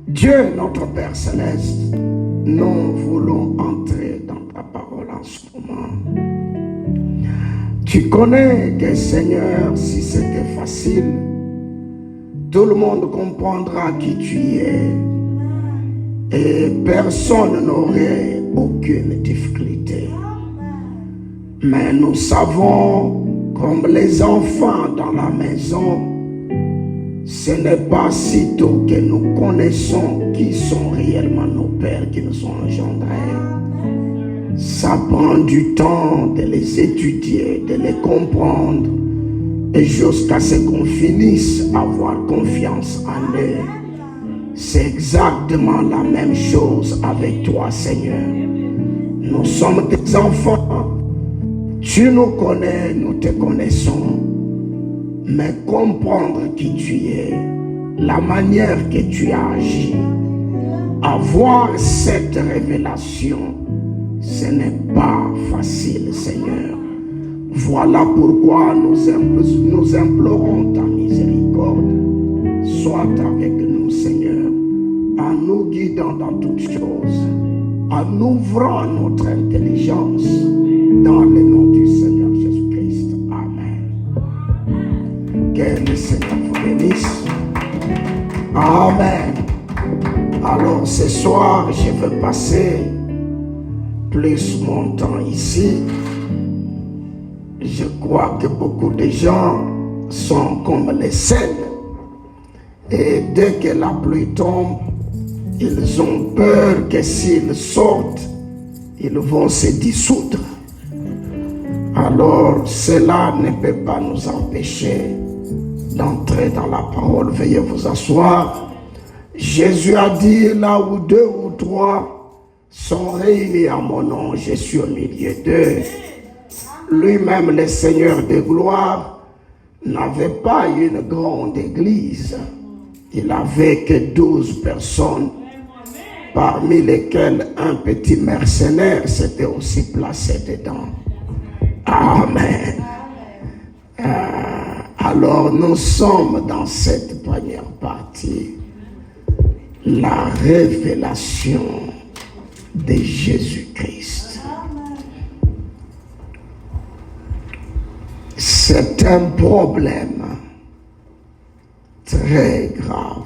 Dieu, notre Père Céleste, nous voulons entrer dans ta parole en ce moment. Tu connais que, Seigneur, si c'était facile, tout le monde comprendra qui tu es et personne n'aurait aucune difficulté. Mais nous savons, comme les enfants dans la maison, ce n'est pas sitôt que nous connaissons qui sont réellement nos pères qui nous ont engendrés. Ça prend du temps de les étudier, de les comprendre, et jusqu'à ce qu'on finisse à avoir confiance en eux. C'est exactement la même chose avec toi, Seigneur. Nous sommes tes enfants. Tu nous connais, nous te connaissons. Mais comprendre qui tu es, la manière que tu as agi, avoir cette révélation, ce n'est pas facile, Seigneur. Voilà pourquoi nous implorons ta miséricorde. Sois avec nous, Seigneur, en nous guidant dans toutes choses, en ouvrant notre intelligence, dans le nom du Seigneur Jésus-Christ. Amen. Que le Seigneur vous bénisse. Amen. Alors ce soir, je vais passer plus mon temps ici. Je crois que beaucoup de gens sont comme les sels. Et dès que la pluie tombe, ils ont peur que s'ils sortent, ils vont se dissoudre. Alors cela ne peut pas nous empêcher d'entrer dans la parole. Veuillez vous asseoir. Jésus a dit, là où 2 ou 3 sont réunis à mon nom, je suis au milieu d'eux. Lui-même, le Seigneur de gloire, n'avait pas une grande église. Il n'avait que 12 personnes, parmi lesquelles un petit mercenaire s'était aussi placé dedans. Amen. Alors nous sommes dans cette première partie, la révélation de Jésus-Christ. C'est un problème très grave.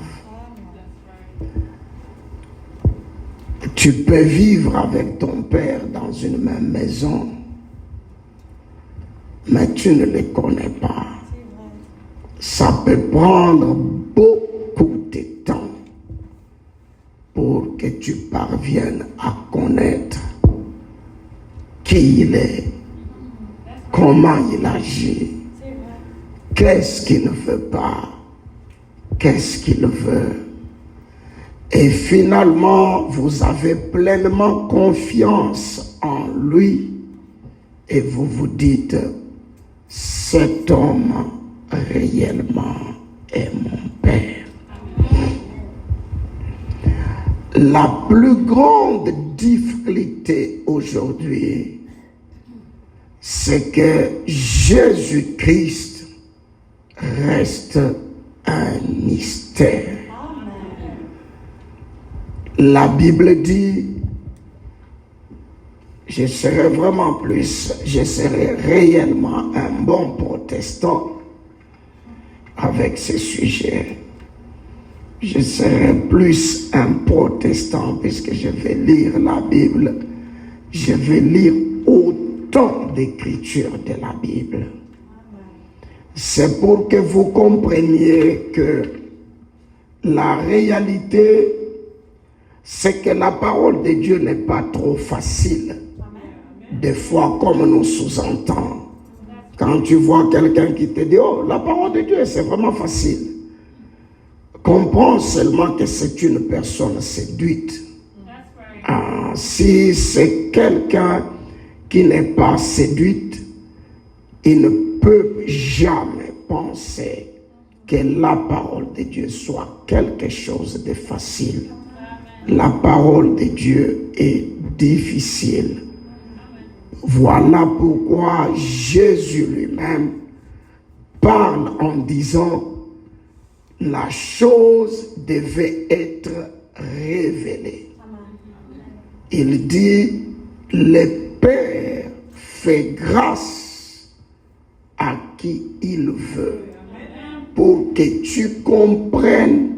Tu peux vivre avec ton père dans une même maison, mais tu ne le connais pas. Ça peut prendre beaucoup de temps pour que tu parviennes à connaître qui il est, comment il agit, qu'est-ce qu'il ne veut pas, qu'est-ce qu'il veut. Et finalement, vous avez pleinement confiance en lui et vous vous dites, cet homme réellement est mon Père. La plus grande difficulté aujourd'hui, c'est que Jésus-Christ reste un mystère. La Bible dit, je serai réellement un bon protestant avec ce sujet. Je serai plus un protestant puisque je vais lire la Bible. Je vais lire autant d'écritures de la Bible. C'est pour que vous compreniez que la réalité, c'est que la parole de Dieu n'est pas trop facile. Des fois, comme nous sous-entendons. Quand tu vois quelqu'un qui te dit, oh, la parole de Dieu, c'est vraiment facile. Comprends seulement que c'est une personne séduite. Si c'est quelqu'un qui n'est pas séduite, il ne peut jamais penser que la parole de Dieu soit quelque chose de facile. La parole de Dieu est difficile. Voilà pourquoi Jésus lui-même parle en disant la chose devait être révélé. Il dit, le Père fait grâce à qui il veut pour que tu comprennes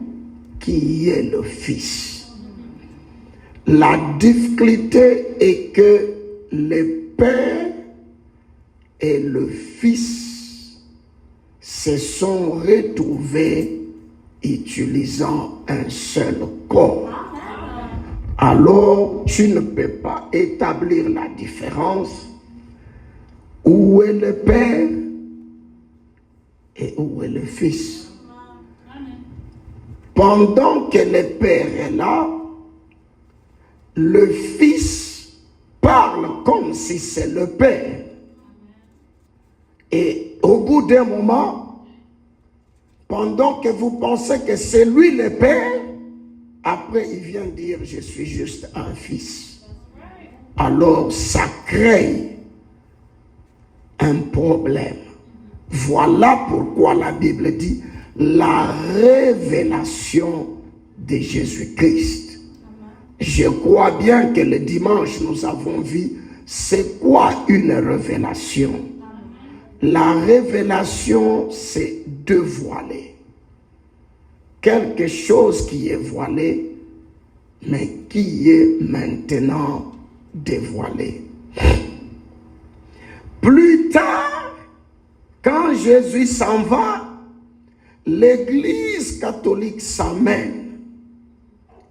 qui est le Fils. La difficulté est que le Père et le Fils se sont retrouvés utilisant un seul corps. Alors, tu ne peux pas établir la différence. Où est le Père et où est le Fils? Pendant que le Père est là, le Fils parle comme si c'est le Père. Et au bout d'un moment, pendant que vous pensez que c'est lui le Père, après il vient dire je suis juste un fils. Alors ça crée un problème. Voilà pourquoi la Bible dit la révélation de Jésus-Christ. Je crois bien que le dimanche nous avons vu c'est quoi une révélation. La révélation, c'est dévoiler. Quelque chose qui est voilé, mais qui est maintenant dévoilé. Plus tard, quand Jésus s'en va, l'Église catholique s'amène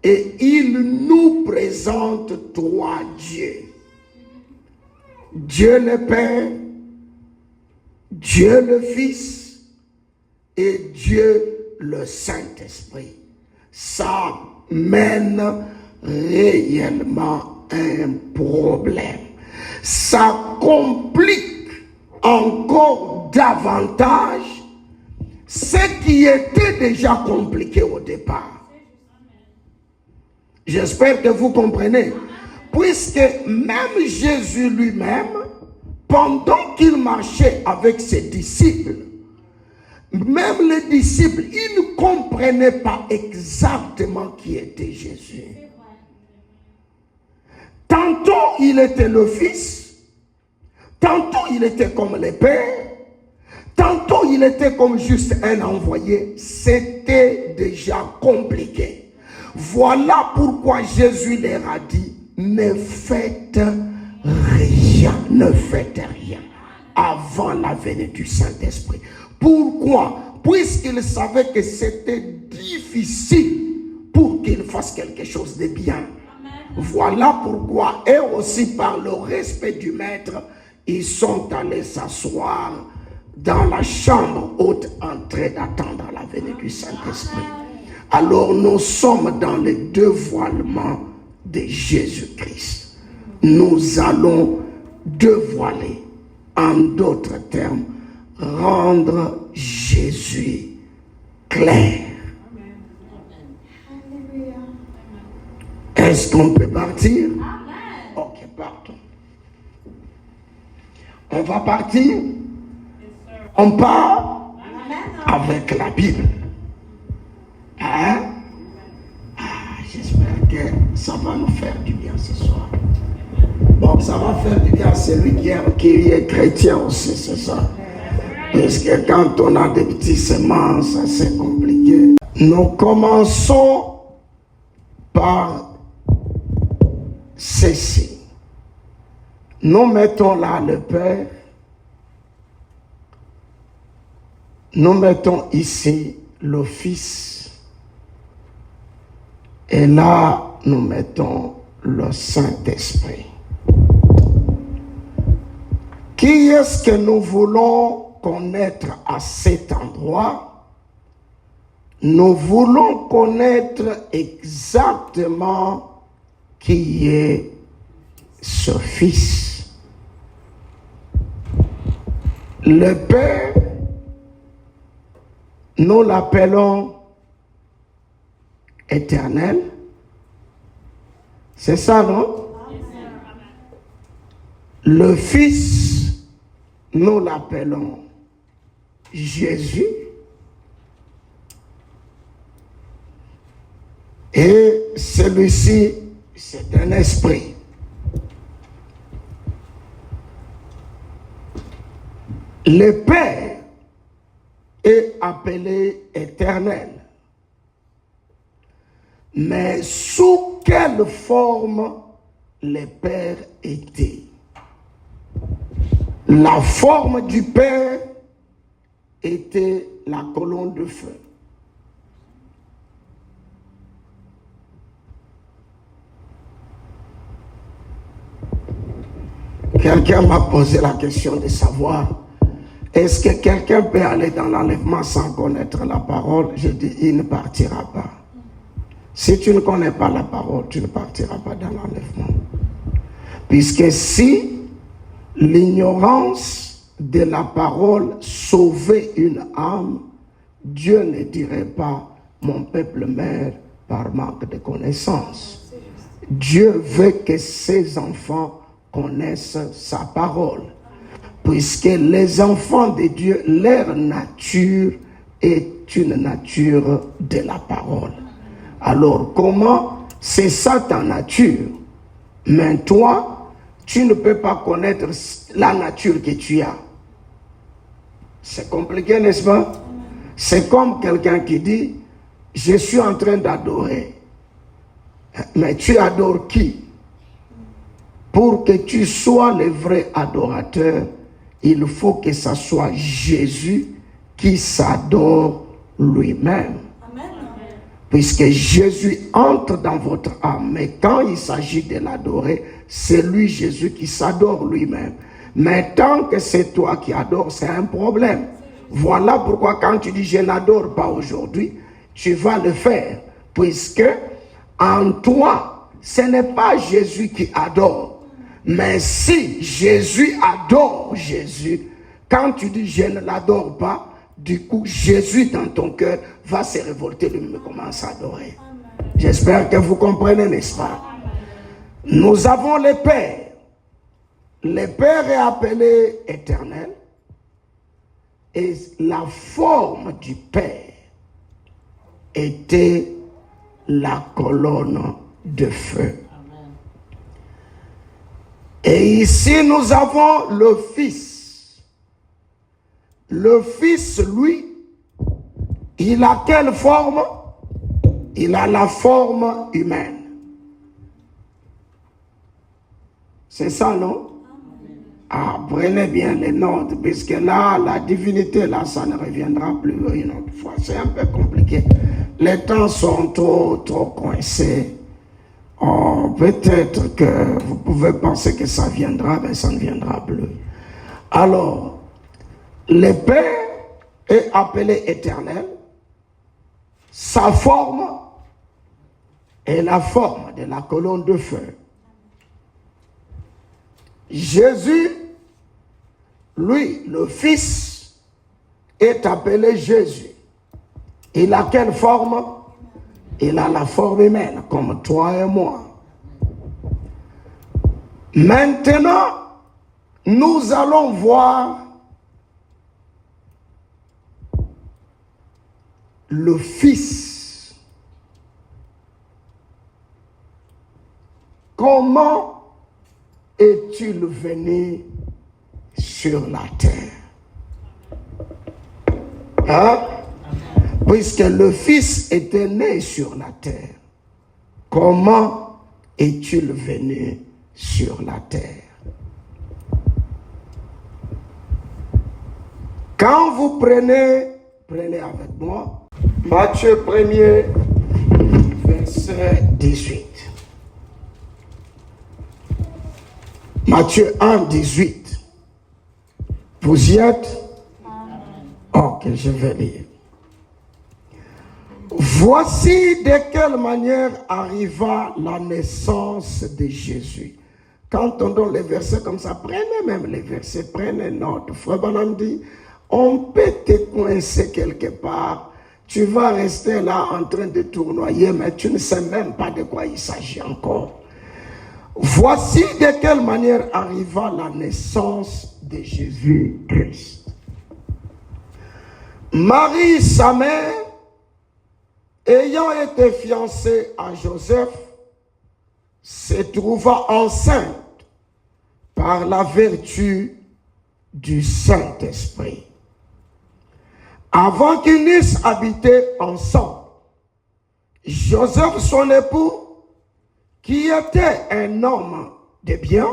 et il nous présente trois dieux. Dieu le Père, Dieu le Fils et Dieu le Saint-Esprit. Ça mène réellement un problème. Ça complique encore davantage ce qui était déjà compliqué au départ. J'espère que vous comprenez. Puisque même Jésus lui-même, pendant qu'il marchait avec ses disciples, même les disciples, ils ne comprenaient pas exactement qui était Jésus. Tantôt il était le Fils, tantôt il était comme le Père, tantôt il était comme juste un envoyé. C'était déjà compliqué. Voilà pourquoi Jésus leur a dit, ne faites rien, ne faites rien avant la venue du Saint-Esprit. Pourquoi? Puisqu'il savait que c'était difficile pour qu'il fasse quelque chose de bien. Voilà pourquoi, et aussi par le respect du Maître, ils sont allés s'asseoir dans la chambre haute en train d'attendre la venue du Saint-Esprit. Alors nous sommes dans le dévoilement de Jésus-Christ. Nous allons dévoiler, en d'autres termes, rendre Jésus clair. Est-ce qu'on peut partir? Ok, partons. On va partir. On part avec la Bible. Hein? J'espère que ça va nous faire du bien ce soir. Bon, ça va faire du bien à celui qui est chrétien aussi, c'est ça. Parce que quand on a des petits semences, c'est compliqué. Nous commençons par ceci. Nous mettons là le Père. Nous mettons ici le Fils. Et là, nous mettons le Saint-Esprit. Qui est-ce que nous voulons connaître à cet endroit? Nous voulons connaître exactement qui est ce Fils. Le Père, nous l'appelons Éternel. C'est ça, non? Le Fils, nous l'appelons Jésus. Et celui-ci, c'est un esprit. Le Père est appelé éternel. Mais sous quelle forme le Père était? La forme du Père était la colonne de feu. Quelqu'un m'a posé la question de savoir, est-ce que quelqu'un peut aller dans l'enlèvement sans connaître la parole? Je dis, il ne partira pas. Si tu ne connais pas la parole, tu ne partiras pas dans l'enlèvement. Puisque si l'ignorance de la parole sauvait une âme, Dieu ne dirait pas, mon peuple meurt par manque de connaissance. Dieu veut que ses enfants connaissent sa parole. Puisque les enfants de Dieu, leur nature est une nature de la parole. Alors comment c'est ça ta nature? Mais toi, tu ne peux pas connaître la nature que tu as. C'est compliqué, n'est-ce pas? C'est comme quelqu'un qui dit, je suis en train d'adorer. Mais tu adores qui? Pour que tu sois le vrai adorateur, il faut que ce soit Jésus qui s'adore lui-même. Puisque Jésus entre dans votre âme, mais quand il s'agit de l'adorer, c'est lui, Jésus, qui s'adore lui-même. Mais tant que c'est toi qui adores, c'est un problème. Voilà pourquoi quand tu dis « je n'adore pas aujourd'hui », tu vas le faire. Puisque en toi, ce n'est pas Jésus qui adore. Mais si Jésus adore Jésus, quand tu dis « je ne l'adore pas », du coup, Jésus dans ton cœur va se révolter, lui commence à adorer. J'espère que vous comprenez, n'est-ce pas? Nous avons le Père. Le Père est appelé éternel. Et la forme du Père était la colonne de feu. Et ici, nous avons le Fils. Le Fils, lui, il a quelle forme? Il a la forme humaine. C'est ça, non? Ah, prenez bien les notes, puisque là, la divinité, là, ça ne reviendra plus une autre fois. C'est un peu compliqué. Les temps sont trop coincés. Oh, peut-être que vous pouvez penser que ça viendra, mais ça ne viendra plus. Alors, le Père est appelé éternel. Sa forme est la forme de la colonne de feu. Jésus, lui, le Fils, est appelé Jésus. Il a quelle forme? Il a la forme humaine, comme toi et moi. Maintenant, nous allons voir le Fils. Comment est-il venu sur la terre? Hein? Puisque le Fils était né sur la terre, comment est-il venu sur la terre? Quand vous prenez avec moi, Matthieu 1er, verset 18. Matthieu 1, 18. Vous y êtes? Ok, je vais lire. Voici de quelle manière arriva la naissance de Jésus. Quand on donne les versets comme ça, prenez même les versets, prenez note. Frère Branham dit, on peut te coincer quelque part. Tu vas rester là en train de tournoyer, mais tu ne sais même pas de quoi il s'agit encore. Voici de quelle manière arriva la naissance de Jésus-Christ. Marie, sa mère, ayant été fiancée à Joseph, se trouva enceinte par la vertu du Saint-Esprit. Avant qu'ils n'eussent habité ensemble, Joseph, son époux, qui était un homme de bien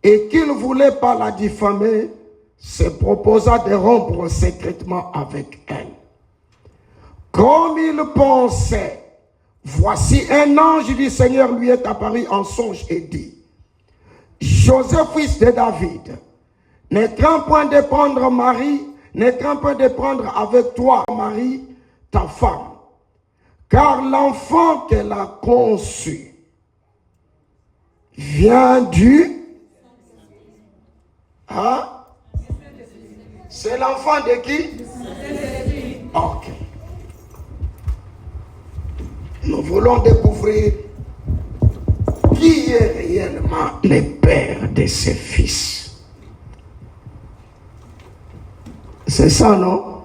et qui ne voulait pas la diffamer, se proposa de rompre secrètement avec elle. Comme il pensait, voici un ange du Seigneur lui est apparu en songe et dit, Joseph, fils de David, ne crains point de prendre Marie, ne crains point de prendre avec toi Marie, ta femme, car l'enfant qu'elle a conçu vient du... Hein? C'est l'enfant de qui? Ok. Nous voulons découvrir qui est réellement le père de ses fils. C'est ça, non?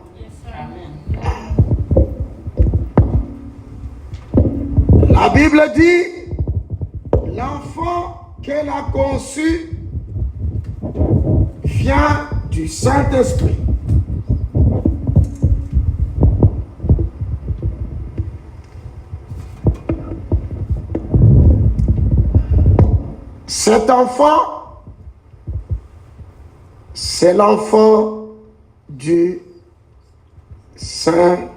La Bible dit, l'enfant qu'elle a conçu vient du Saint-Esprit. Cet enfant, c'est l'enfant du Saint-Esprit.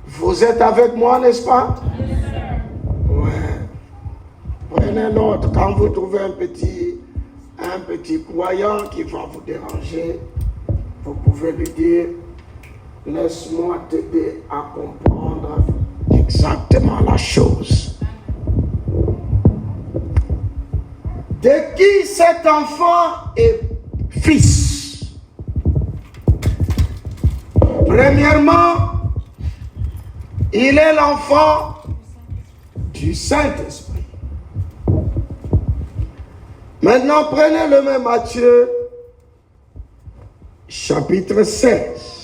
Vous êtes avec moi, n'est-ce pas? Ouais. Prenez l'autre. Quand vous trouvez un petit croyant qui va vous déranger, vous pouvez lui dire, laisse-moi t'aider à comprendre exactement la chose. De qui cet enfant est fils? Premièrement, il est l'enfant du Saint-Esprit. Maintenant, prenez le même Matthieu, chapitre 16.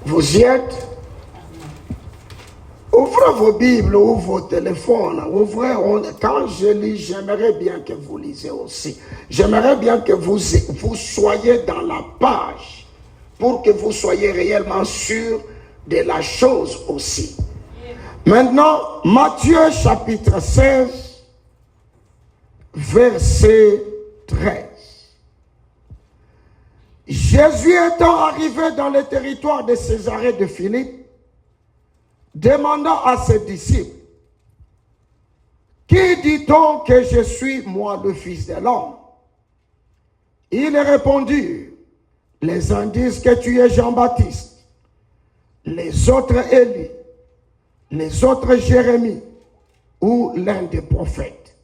Vous y êtes? Ouvrez vos Bibles ou vos téléphones. Ouvrez. Quand je lis, j'aimerais bien que vous lisez aussi. J'aimerais bien que vous soyez dans la page pour que vous soyez réellement sûr de la chose aussi. Maintenant, Matthieu chapitre 16, verset 13. Jésus étant arrivé dans le territoire de Césarée de Philippe, demanda à ses disciples, qui dit-on que je suis, moi, le Fils de l'homme? Ils répondirent, les uns disent que tu es Jean-Baptiste, les autres Élie, les autres Jérémie, ou l'un des prophètes.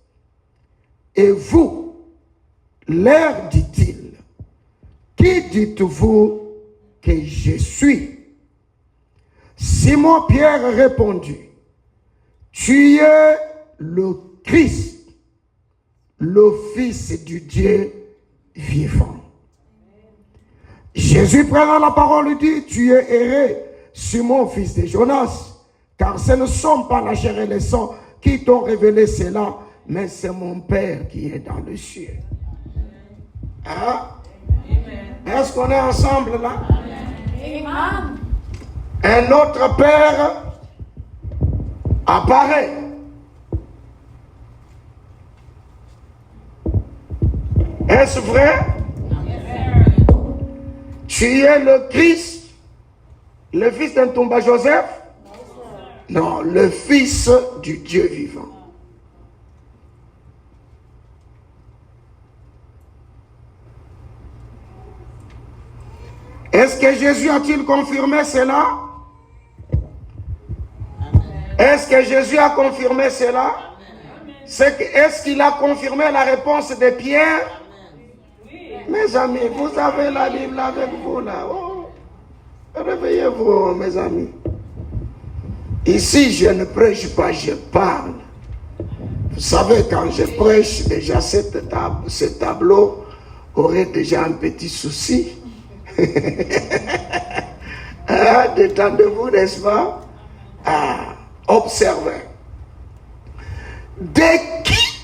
Et vous, leur dit-il, qui dites-vous que je suis? Simon-Pierre répondit, tu es le Christ, le Fils du Dieu vivant. Jésus prenant la parole dit, tu es erré, Simon, fils de Jonas, car ce ne sont pas la chair et le sang qui t'ont révélé cela, mais c'est mon Père qui est dans le ciel. Hein? Est-ce qu'on est ensemble là? Amen. Un autre Père apparaît. Est-ce vrai? Amen. Tu es le Christ, le fils d'un Tomba Joseph? Non, le Fils du Dieu vivant. Est-ce que Jésus a-t-il confirmé cela? Est-ce que Jésus a confirmé cela? Est-ce qu'il a confirmé la réponse de Pierre? Mes amis, vous avez la Bible avec vous là. Oh, réveillez-vous, mes amis. Ici, je ne prêche pas, je parle. Vous savez, quand je prêche, déjà ce tableau aurait déjà un petit souci. Détendez-vous, n'est-ce pas? Observez. De qui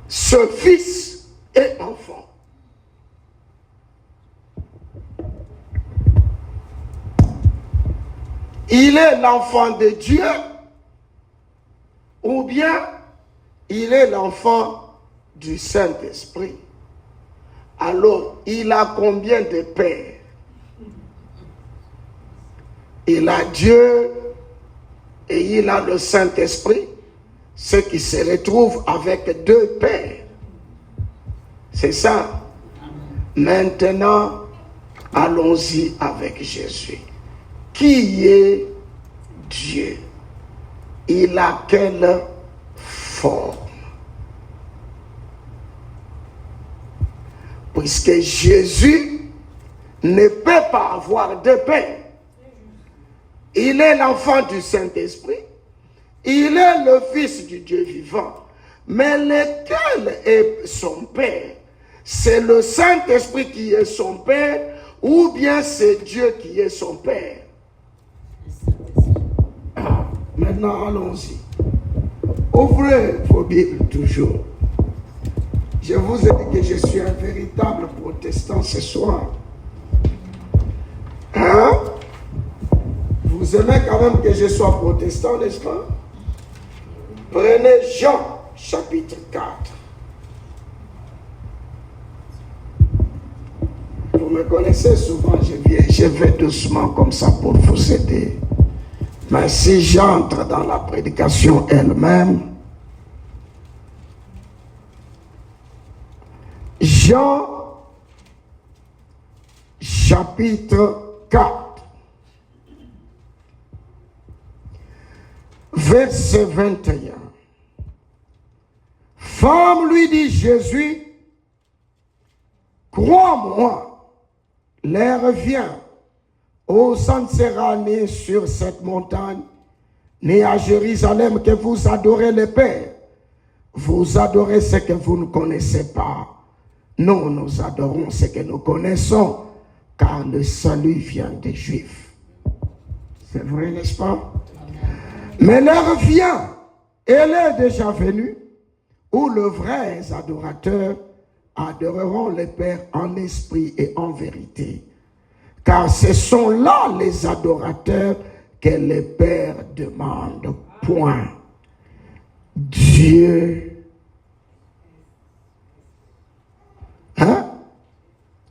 ce fils est enfant? Il est l'enfant de Dieu ou bien il est l'enfant du Saint-Esprit? Alors, il a combien de pères? Il a Dieu et il a le Saint-Esprit, ce qui se retrouve avec deux pères. C'est ça. Maintenant, allons-y avec Jésus. Qui est Dieu? Il a quelle forme? Puisque Jésus ne peut pas avoir de père. Il est l'enfant du Saint-Esprit. Il est le fils du Dieu vivant. Mais lequel est son père? C'est le Saint-Esprit qui est son père ou bien c'est Dieu qui est son père? Maintenant, allons-y. Ouvrez vos Bibles toujours. Je vous ai dit que je suis un véritable protestant ce soir. Hein? Vous aimez quand même que je sois protestant, n'est-ce pas? Prenez Jean, chapitre 4. Vous me connaissez souvent, je vais doucement comme ça pour vous aider. Mais si j'entre dans la prédication elle-même, Jean, chapitre 4, verset 21. Femme, lui dit Jésus, crois-moi, l'heure vient où ça ne sera ni sur cette montagne, ni à Jérusalem que vous adorez le Père. Vous adorez ce que vous ne connaissez pas. Nous adorons ce que nous connaissons, car le salut vient des Juifs. C'est vrai, n'est-ce pas? Mais l'heure vient, elle est déjà venue, où les vrais adorateurs adoreront le Père en esprit et en vérité. Car ce sont là les adorateurs que le Père demande. Point. Dieu. Hein?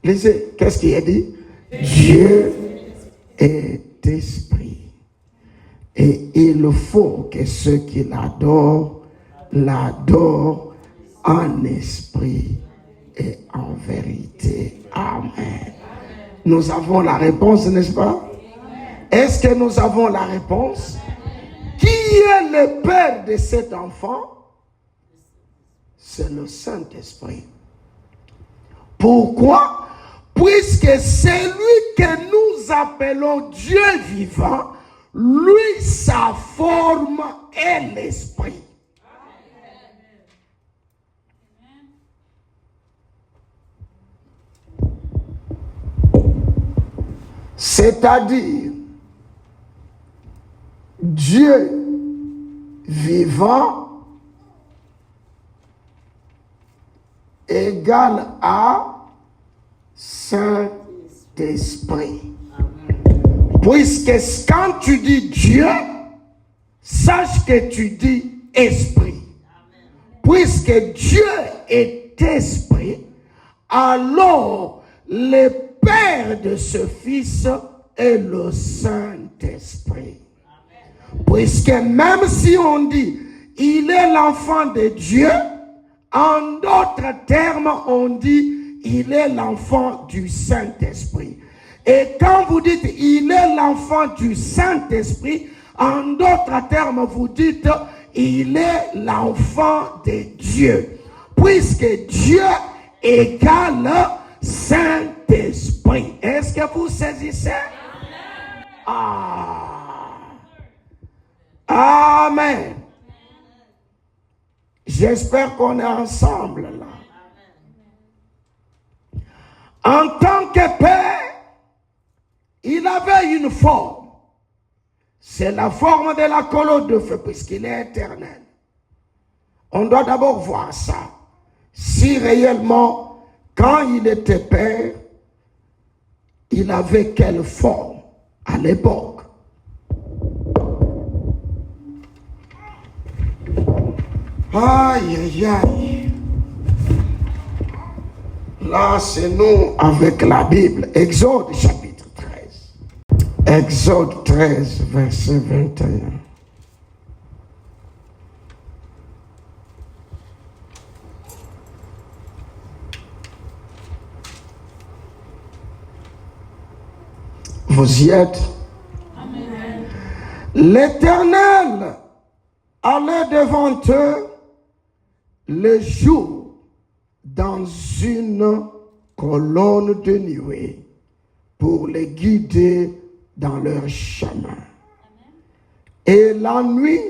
Lisez, qu'est-ce qu'il a dit? Dieu est esprit. Et il faut que ceux qui l'adorent, l'adorent en esprit et en vérité. Amen. Nous avons la réponse, n'est-ce pas? Est-ce que nous avons la réponse? Qui est le père de cet enfant? C'est le Saint-Esprit. Pourquoi? Puisque c'est lui que nous appelons Dieu vivant, lui, sa forme est l'Esprit. C'est-à-dire, Dieu vivant égale à Saint-Esprit. Puisque quand tu dis Dieu, sache que tu dis Esprit. Puisque Dieu est Esprit, alors le Père de ce Fils est le Saint-Esprit. Puisque même si on dit il est l'enfant de Dieu, en d'autres termes on dit il est l'enfant du Saint-Esprit. Et quand vous dites il est l'enfant du Saint-Esprit, en d'autres termes vous dites il est l'enfant de Dieu. Puisque Dieu égale Saint-Esprit. Est-ce que vous saisissez? Ah. Amen. J'espère qu'on est ensemble là. En tant que père, il avait une forme. C'est la forme de la colonne de feu, puisqu'il est éternel. On doit d'abord voir ça. Si réellement, quand il était père, il avait quelle forme à l'époque? Aïe, aïe, aïe. Là, c'est nous avec la Bible. Exode chapitre 13. Exode 13, verset 21. Vous y êtes? Amen. L'Éternel allait devant eux le jour dans une colonne de nuée pour les guider dans leur chemin. Et la nuit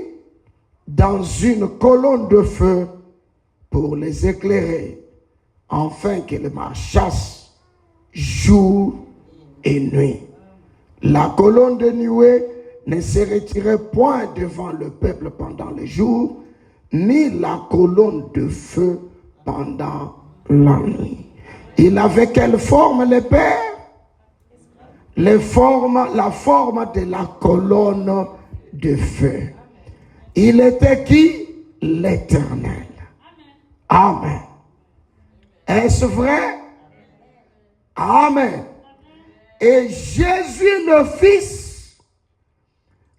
dans une colonne de feu pour les éclairer, afin qu'ils marchassent jour et nuit. La colonne de nuée ne se retirait point devant le peuple pendant le jour, ni la colonne de feu pendant la nuit. Il avait quelle forme, le Père? La forme de la colonne de feu. Il était qui? L'Éternel. Amen. Est-ce vrai? Amen. Et Jésus le Fils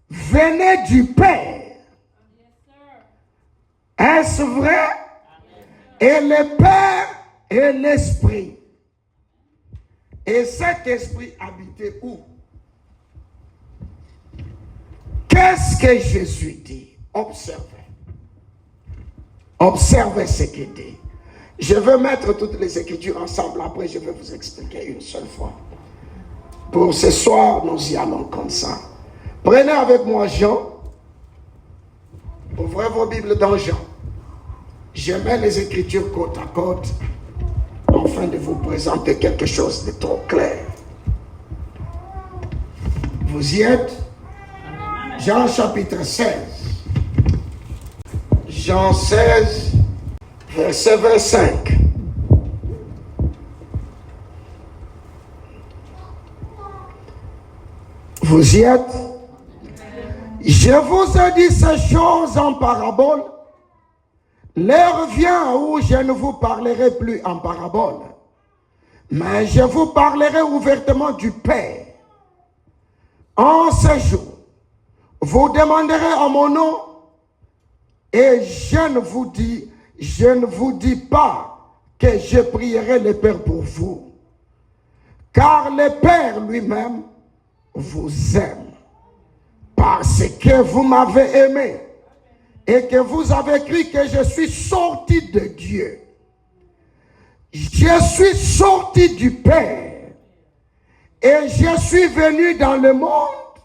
venait du Père. Est-ce vrai? Et le Père est l'Esprit. Et cet Esprit habitait où? Qu'est-ce que Jésus dit? Observez. Observez ce qu'il dit. Je veux mettre toutes les Écritures ensemble. Après, je vais vous expliquer une seule fois. Pour ce soir, nous y allons comme ça. Prenez avec moi Jean. Ouvrez vos Bibles dans Jean. Je mets les Écritures côte à côte afin de vous présenter quelque chose de trop clair. Vous y êtes? Jean chapitre 16. Jean 16, verset 25. Vous y êtes? Je vous ai dit ces choses en parabole. L'heure vient où je ne vous parlerai plus en parabole, mais je vous parlerai ouvertement du Père. En ce jour, vous demanderez en mon nom, et je ne vous dis pas que je prierai le Père pour vous, car le Père lui-même vous aime, parce que vous m'avez aimé, et que vous avez cru que je suis sorti de Dieu. Je suis sorti du Père, et je suis venu dans le monde.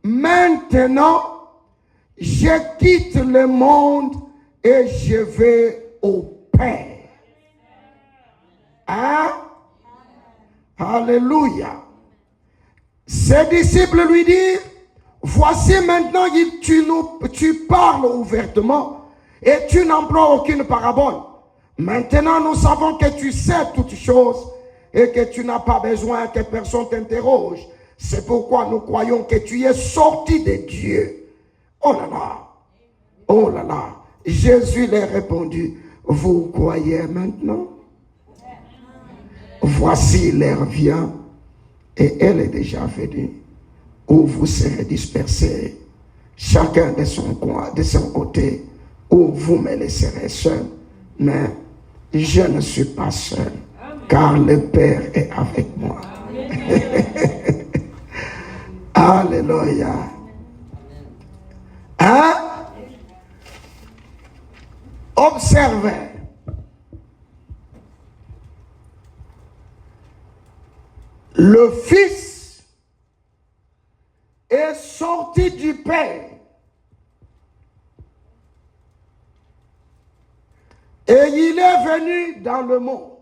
Maintenant, je quitte le monde et je vais au Père. Hein? Alléluia. Ses disciples lui dirent, voici maintenant tu parles ouvertement et tu n'emploies aucune parabole. Maintenant nous savons que tu sais toutes choses et que tu n'as pas besoin que personne t'interroge. C'est pourquoi nous croyons que tu es sorti de Dieu. Oh là là, oh là là. Jésus leur répondit, vous croyez maintenant? Voici l'heure vient et elle est déjà venue, où vous serez dispersés, chacun de son coin, de son côté, où vous me laisserez seul. Mais je ne suis pas seul, car le Père est avec moi. Alléluia. Hein? Observez. Le Fils est sorti du Père Et il est venu dans le monde.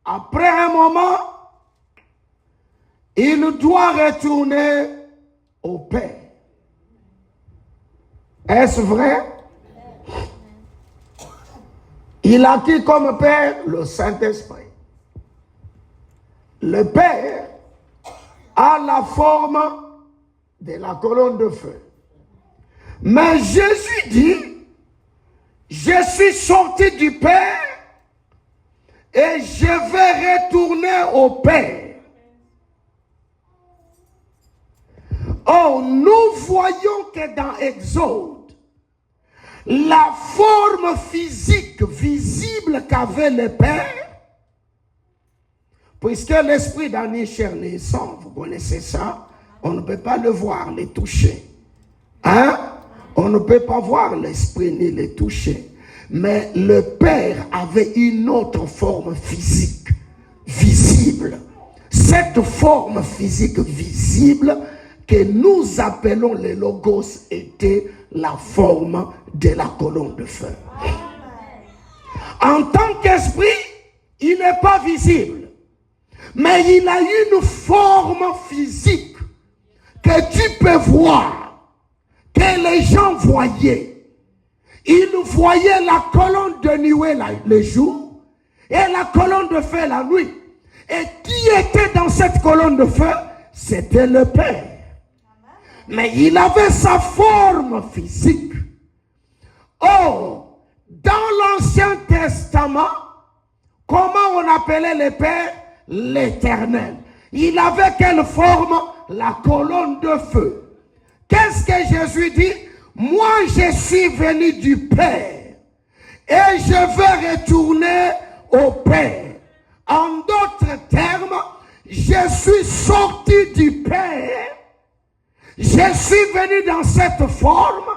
Après un moment, il doit retourner au Père. Est-ce vrai? Il a qui comme Père? Le Saint-Esprit. Le Père a la forme de la colonne de feu. Mais Jésus dit, je suis sorti du Père et je vais retourner au Père. Oh, nous voyons que dans Exode, la forme physique visible qu'avait le Père, puisque l'esprit dans ni chair ni sang, vous connaissez ça, on ne peut pas le voir, le toucher. Hein? On ne peut pas voir l'esprit ni le toucher. Mais le Père avait une autre forme physique, visible. Cette forme physique visible que nous appelons le Logos était la forme de la colonne de feu. En tant qu'esprit, il n'est pas visible. Mais il a une forme physique que tu peux voir, que les gens voyaient. Ils voyaient la colonne de nuée le jour et la colonne de feu la nuit. Et qui était dans cette colonne de feu? C'était le Père. Mais il avait sa forme physique. Oh, dans l'Ancien Testament, comment on appelait le Père? L'Éternel. Il avait quelle forme? La colonne de feu. Qu'est-ce que Jésus dit? Moi, je suis venu du Père et je vais retourner au Père. En d'autres termes, je suis sorti du Père. Je suis venu dans cette forme.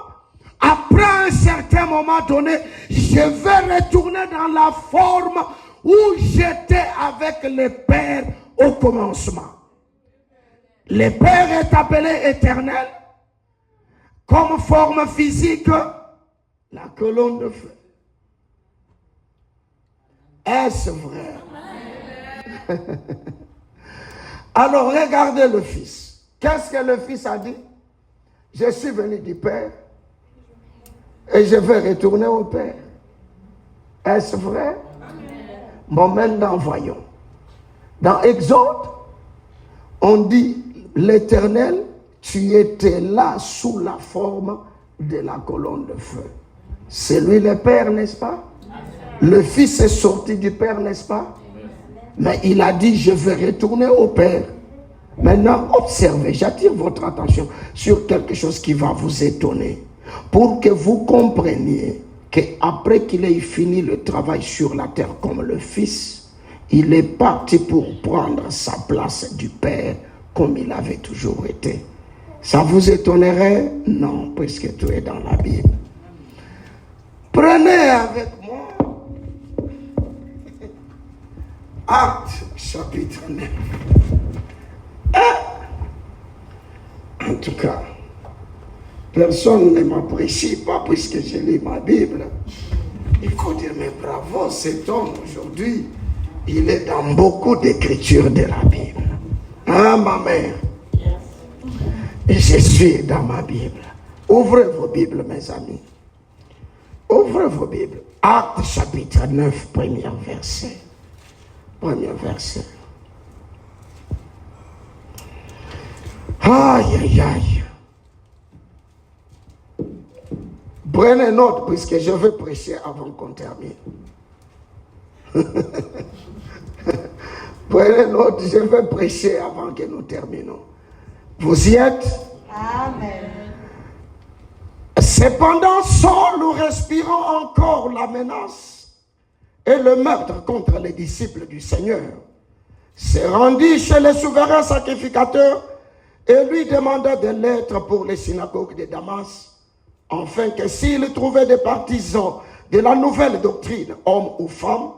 Après un certain moment donné, je vais retourner dans la forme où j'étais avec le Père au commencement. Le Père est appelé éternel. Comme forme physique, la colonne de feu. Est-ce vrai? Alors regardez le Fils. Qu'est-ce que le Fils a dit? Je suis venu du Père et je vais retourner au Père. Est-ce vrai? Bon, maintenant voyons. Dans Exode, on dit l'Éternel, tu étais là sous la forme de la colonne de feu. C'est lui le Père, n'est-ce pas? Le Fils est sorti du Père, n'est-ce pas? Mais il a dit, je vais retourner au Père. Maintenant, observez, j'attire votre attention sur quelque chose qui va vous étonner. Pour que vous compreniez qu'après qu'il ait fini le travail sur la terre comme le Fils, il est parti pour prendre sa place du Père comme il avait toujours été. Ça vous étonnerait? Non, puisque tout est dans la Bible. Prenez avec moi Actes chapitre 9. En tout cas, personne ne m'apprécie pas puisque je lis ma Bible. Il faut dire, mais bravo, cet homme aujourd'hui, il est dans beaucoup d'écritures de la Bible. Hein, ma mère? Et je suis dans ma Bible. Ouvrez vos Bibles, mes amis. Ouvrez vos Bibles. Actes chapitre 9, premier verset. Premier verset. Aïe, aïe, aïe. Prenez note puisque je vais prêcher avant qu'on termine. Prenez note, je vais prêcher avant que nous terminons. Vous y êtes? Amen. Cependant, Saul, nous respirons encore la menace et le meurtre contre les disciples du Seigneur, s'est rendu chez le souverain sacrificateur et lui demanda des lettres pour les synagogues de Damas, afin que s'il trouvait des partisans de la nouvelle doctrine, hommes ou femmes,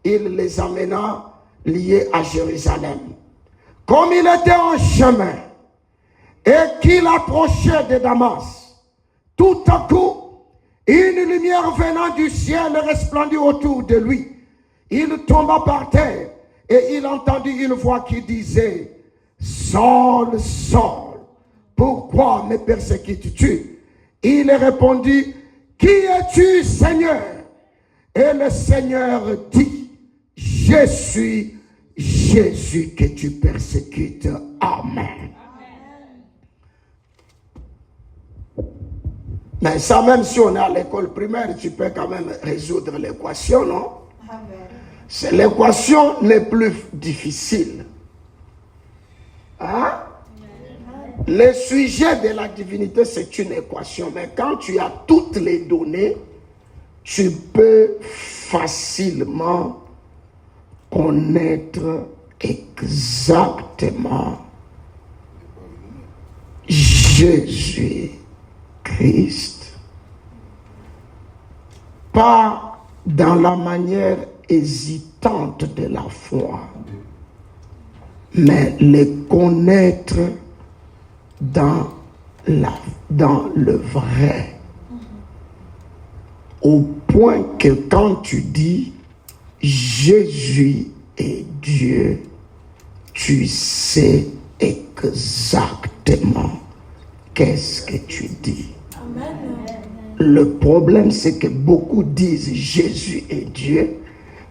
il les amena liés à Jérusalem. Comme il était en chemin et qu'il approchait de Damas, tout à coup, Une lumière venant du ciel resplendit autour de lui. Il tomba par terre et il entendit une voix qui disait, Saul, Saul, pourquoi me persécutes-tu? Il répondit, qui es-tu, Seigneur? Et le Seigneur dit, je suis Jésus que tu persécutes. Amen. Mais ça, même si on est à l'école primaire, tu peux quand même résoudre l'équation, non? C'est l'équation la plus difficile. Hein? Le sujet de la divinité, c'est une équation. Mais quand tu as toutes les données, tu peux facilement connaître exactement Jésus-Christ. Pas dans la manière hésitante de la foi, mais le connaître dans le vrai. Au point que quand tu dis Jésus est Dieu, tu sais exactement qu'est-ce que tu dis. Amen. Le problème, c'est que beaucoup disent Jésus est Dieu,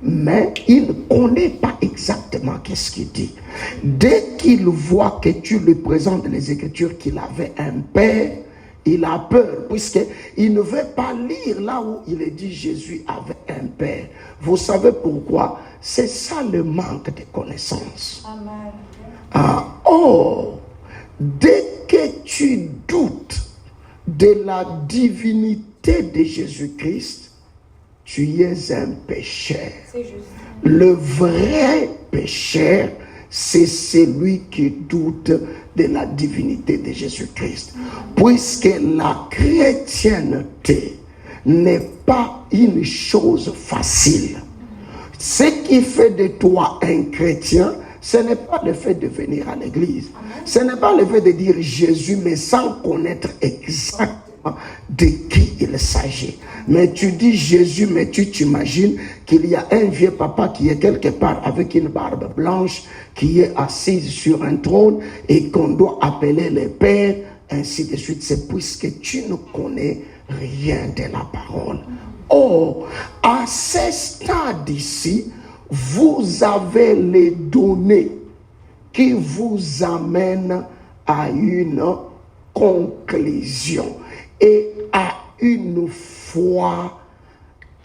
mais il ne connaît pas exactement qu'est-ce qu'il dit. Dès qu'il voit que tu lui présentes les Écritures qu'il avait un père, il a peur, puisqu'il ne veut pas lire là où il est dit Jésus avait un père. Vous savez pourquoi? C'est ça le manque de connaissance. Amen. Dès que tu doutes de la divinité de Jésus-Christ, tu es un pécheur. Le vrai pécheur, c'est celui qui doute de la divinité de Jésus-Christ. Puisque la chrétienté n'est pas une chose facile. Ce qui fait de toi un chrétien, ce n'est pas le fait de venir à l'église. Ce n'est pas le fait de dire Jésus, mais sans connaître exactement de qui il s'agit. Mais tu dis Jésus, mais tu t'imagines qu'il y a un vieux papa qui est quelque part avec une barbe blanche, qui est assis sur un trône et qu'on doit appeler le Père, ainsi de suite. C'est puisque tu ne connais rien de la parole. Oh, à ce stade ici, vous avez les données qui vous amènent à une conclusion et à une foi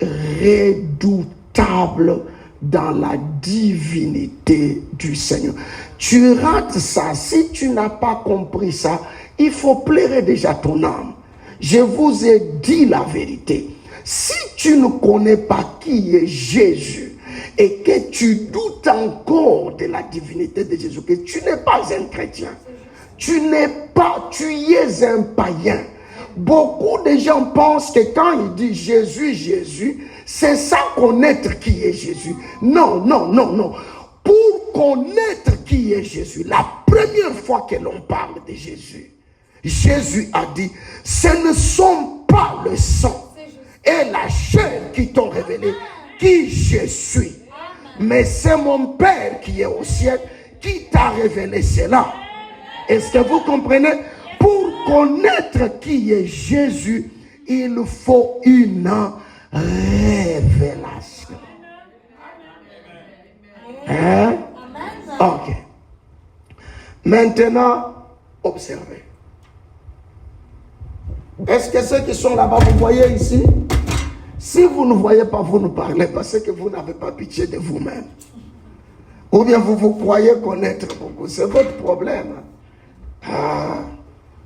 redoutable dans la divinité du Seigneur. Tu rates ça. Si tu n'as pas compris ça, il faut pleurer déjà ton âme. Je vous ai dit la vérité. Si tu ne connais pas qui est Jésus et que tu doutes encore de la divinité de Jésus-Christ, tu n'es pas un chrétien. Tu es un païen. Beaucoup de gens pensent que quand il dit Jésus, Jésus, c'est sans connaître qui est Jésus. Non. Pour connaître qui est Jésus, la première fois que l'on parle de Jésus, Jésus a dit, ce ne sont pas le sang et la chair qui t'ont révélé qui je suis, mais c'est mon Père qui est au ciel qui t'a révélé cela. Est-ce que vous comprenez? Pour connaître qui est Jésus, il faut une révélation. Hein? Ok. Maintenant, observez. Est-ce que ceux qui sont là-bas, vous voyez ici? Si vous ne voyez pas, vous ne parlez pas, c'est que vous n'avez pas pitié de vous-même. Ou bien vous croyez connaître beaucoup. C'est votre problème.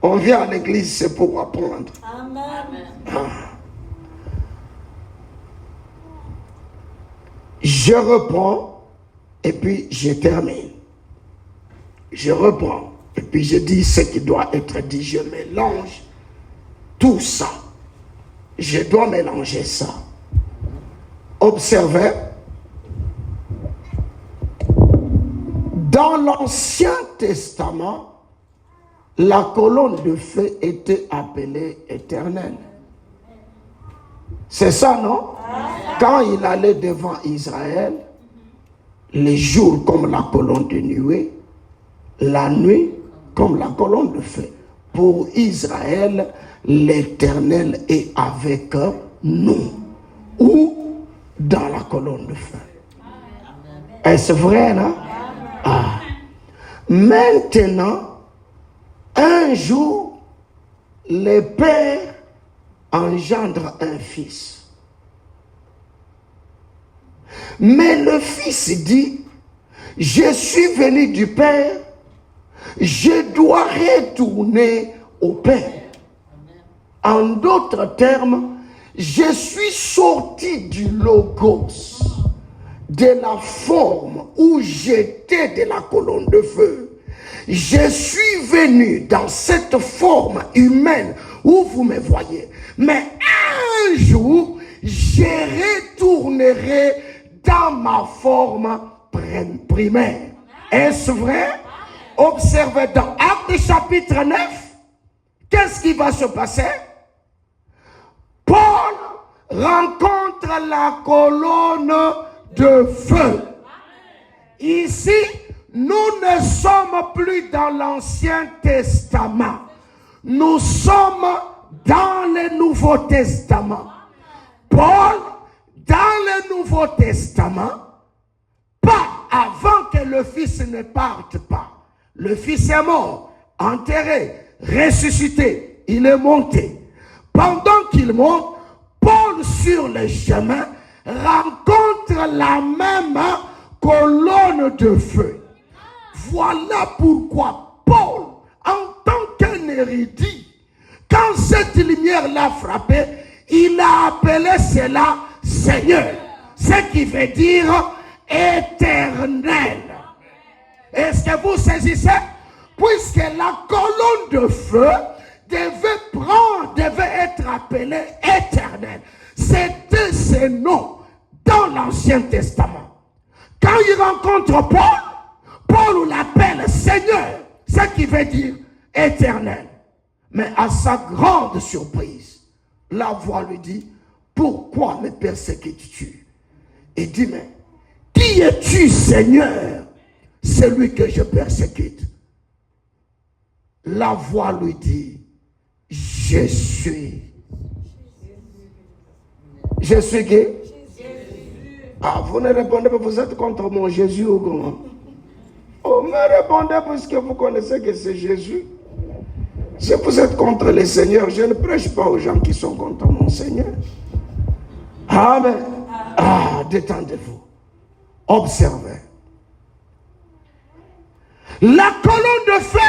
On vient à l'église, c'est pour apprendre. Amen. Je reprends et puis je termine. Je reprends et puis je dis ce qui doit être dit. Je mélange tout ça. Je dois mélanger ça. Observez. Dans l'Ancien Testament, la colonne de feu était appelée Éternelle. C'est ça, non? Quand il allait devant Israël, les jours comme la colonne de nuée, la nuit comme la colonne de feu. Pour Israël, l'Éternel est avec nous. Ou dans la colonne de feu. Est-ce vrai, là? Ah. Maintenant, un jour, le père engendre un fils. Mais le fils dit, je suis venu du père, je dois retourner au père. En d'autres termes, je suis sorti du logos, de la forme où j'étais de la colonne de feu. Je suis venu dans cette forme humaine où vous me voyez. Mais un jour, je retournerai dans ma forme primaire. Est-ce vrai? Observez dans Actes chapitre 9, qu'est-ce qui va se passer? Paul rencontre la colonne de feu. Ici, nous ne sommes plus dans l'Ancien Testament. Nous sommes dans le Nouveau Testament. Paul, dans le Nouveau Testament, pas avant que le Fils ne parte pas. Le Fils est mort, enterré, ressuscité, il est monté. Pendant qu'il monte, Paul sur le chemin rencontre la même colonne de feu. Voilà pourquoi Paul, en tant qu'un érudit, quand cette lumière l'a frappé, il a appelé cela Seigneur, ce qui veut dire éternel. Est-ce que vous saisissez? Puisque la colonne de feu devait être appelée éternel. C'était ce nom dans l'Ancien Testament. Quand il rencontre Paul l'appelle Seigneur, ce qui veut dire éternel. Mais à sa grande surprise, la voix lui dit, pourquoi me persécutes-tu? Il dit, mais qui es-tu, Seigneur? Celui que je persécute. La voix lui dit, je suis. Je suis qui? Ah, vous ne répondez pas, vous êtes contre mon Jésus ou comment? Oh, mais répondez puisque vous connaissez que c'est Jésus. Si vous êtes contre le Seigneur, je ne prêche pas aux gens qui sont contre mon Seigneur. Amen. Ah, détendez-vous. Observez. La colonne de feu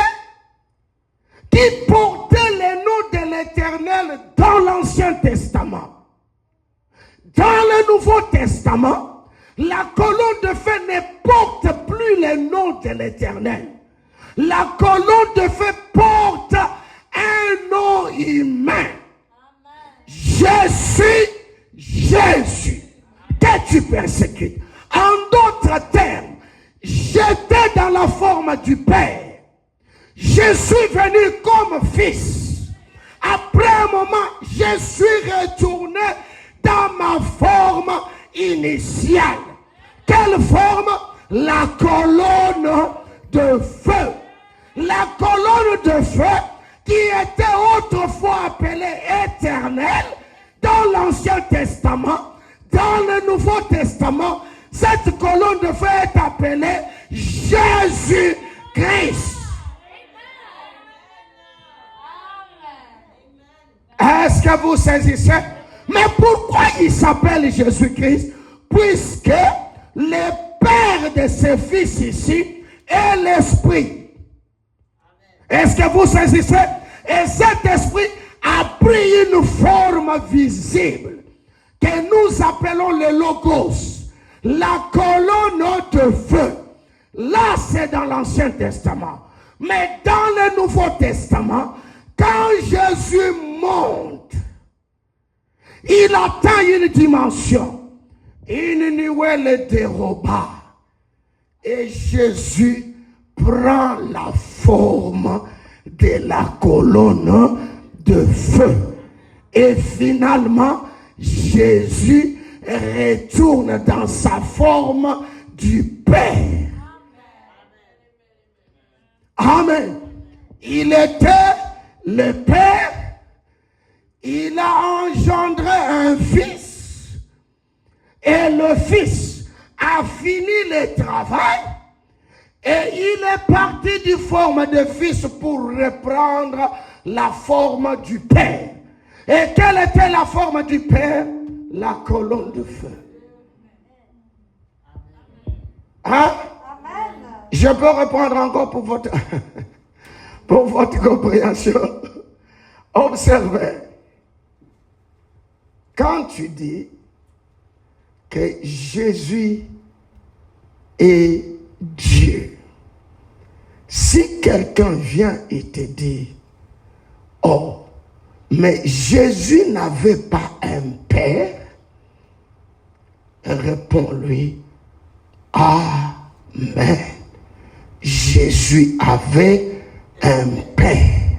qui portait le nom de l'Éternel dans l'Ancien Testament. Dans le Nouveau Testament, la colonne de feu ne porte plus le nom de l'Éternel. La colonne de feu porte un nom humain. Je suis Jésus que tu persécutes. En d'autres termes, j'étais dans la forme du Père. Je suis venu comme fils. Après un moment, je suis retourné dans ma forme initiale. Quelle forme? La colonne de feu. La colonne de feu qui était autrefois appelée éternelle dans l'Ancien Testament, dans le Nouveau Testament, cette colonne de feu est appelée Jésus-Christ. Est-ce que vous saisissez? Mais pourquoi il s'appelle Jésus-Christ? Puisque le Père de ses fils ici est l'Esprit. Est-ce que vous saisissez? Et cet Esprit a pris une forme visible que nous appelons le Logos, la colonne de feu. Là, c'est dans l'Ancien Testament. Mais dans le Nouveau Testament, quand Jésus monte, il atteint une dimension. Une nuée le déroba. Et Jésus prend la forme de la colonne de feu. Et finalement, Jésus retourne dans sa forme du Père. Amen. Il était le Père. Il a engendré un Fils. Et le Fils a fini le travail. Et il est parti du forme de Fils pour reprendre la forme du Père. Et quelle était la forme du Père? La colonne de feu. Hein? Je peux reprendre encore pour votre, pour votre compréhension. Observez. Quand tu dis que Jésus est Dieu, si quelqu'un vient et te dit, oh, mais Jésus n'avait pas un Père, réponds-lui, Amen. Jésus avait un Père,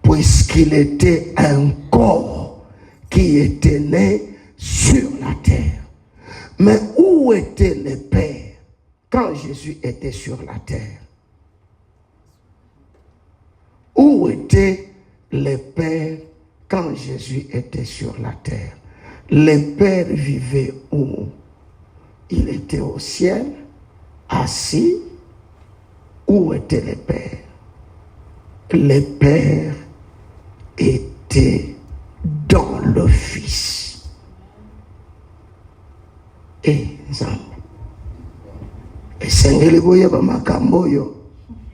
puisqu'il était un corps qui était né sur la terre. Mais où était le Père quand Jésus était sur la terre? Où était le Père quand Jésus était sur la terre? Le Père vivait où? Il était au ciel, assis. Où était le Père? Le Père était dans le Fils. Exemple. Et Seigneur, voyez makambo yo.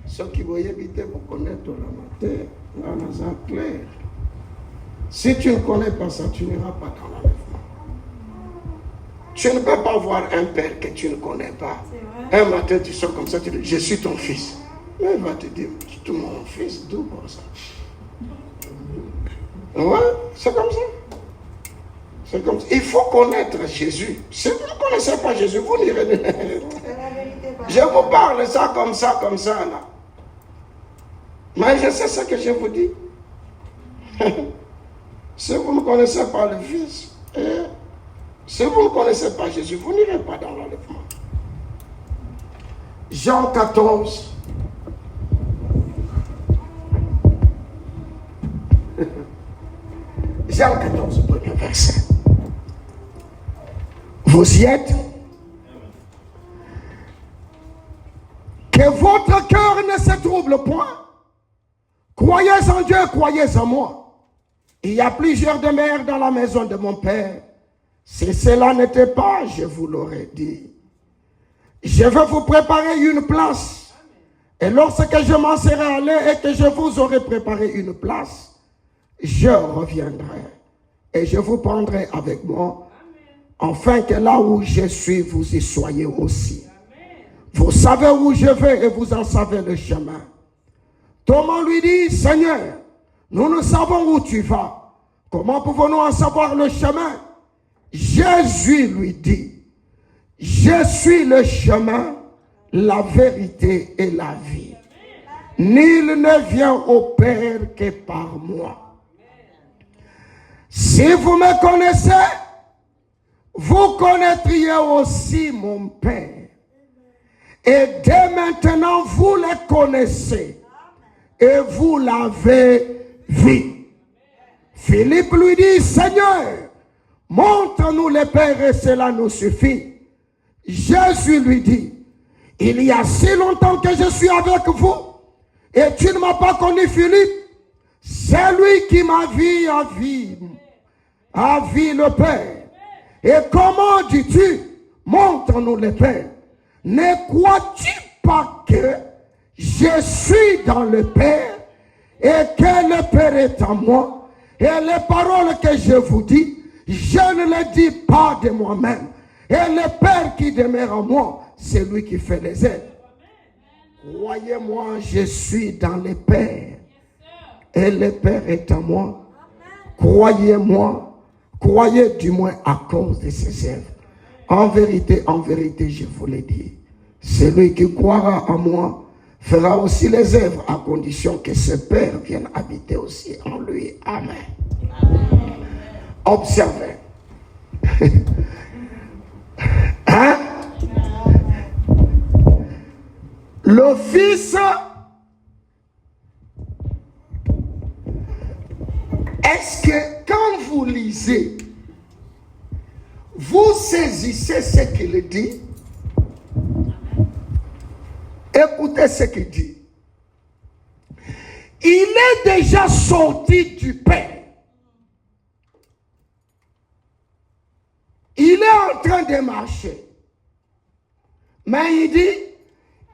Ceux qui voyaient éviter pour connaître la matière, dans un clair. Si tu ne connais pas ça, tu n'iras pas dans l'enlèvement. Tu ne peux pas voir un père que tu ne connais pas. Un matin, tu sors comme ça, tu dis, je suis ton fils. Mais il va te dire, tu es mon fils, d'où pour ça? Ouais, c'est comme ça. C'est comme ça. Il faut connaître Jésus. Si vous ne connaissez pas Jésus, vous n'irez pas. Je vous parle ça, là. Mais je sais ce que je vous dis. Si vous ne connaissez pas le Fils, si vous ne connaissez pas Jésus, vous n'irez pas dans l'enlèvement. Jean 14. Jean 14, premier verset. Vous y êtes? Que votre cœur ne se trouble point. Croyez en Dieu, croyez en moi. Il y a plusieurs demeures dans la maison de mon Père. Si cela n'était pas, je vous l'aurais dit. Je vais vous préparer une place. Et lorsque je m'en serai allé et que je vous aurai préparé une place, je reviendrai et je vous prendrai avec moi, afin que là où je suis, vous y soyez aussi. Vous savez où je vais et vous en savez le chemin. Thomas lui dit, Seigneur, nous ne savons où tu vas. Comment pouvons-nous en savoir le chemin? Jésus lui dit, je suis le chemin, la vérité et la vie. Nul ne vient au Père que par moi. Si vous me connaissez, vous connaîtriez aussi mon Père. Et dès maintenant, vous le connaissez. Et vous l'avez vu. Philippe lui dit, Seigneur, montre-nous le Père et cela nous suffit. Jésus lui dit, il y a si longtemps que je suis avec vous et tu ne m'as pas connu, Philippe. Celui qui m'a vu a vu le Père. Et comment dis-tu, montre-nous le Père? Ne crois-tu pas que je suis dans le Père et que le Père est en moi? Et les paroles que je vous dis, je ne les dis pas de moi-même. Et le Père qui demeure en moi, c'est lui qui fait les œuvres. Croyez-moi, je suis dans le Père. Et le Père est en moi. Croyez-moi. Croyez du moins à cause de ses œuvres. En vérité, je vous l'ai dit. Celui qui croira en moi fera aussi les œuvres à condition que ce Père vienne habiter aussi en lui. Amen. Observez. Hein? Le Fils, est-ce que quand vous lisez, vous saisissez ce qu'il dit? Écoutez ce qu'il dit. Il est déjà sorti du Père. Il est en train de marcher. Mais il dit,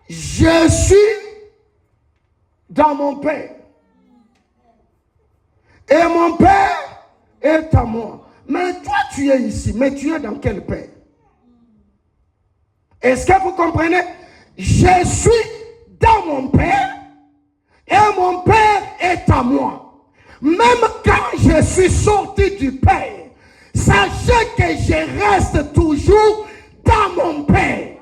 je suis dans mon Père. Et mon Père est à moi. Mais toi, tu es ici. Mais tu es dans quel Père? Est-ce que vous comprenez? Je suis dans mon Père et mon Père est à moi. Même quand je suis sorti du Père, sachez que je reste toujours dans mon Père.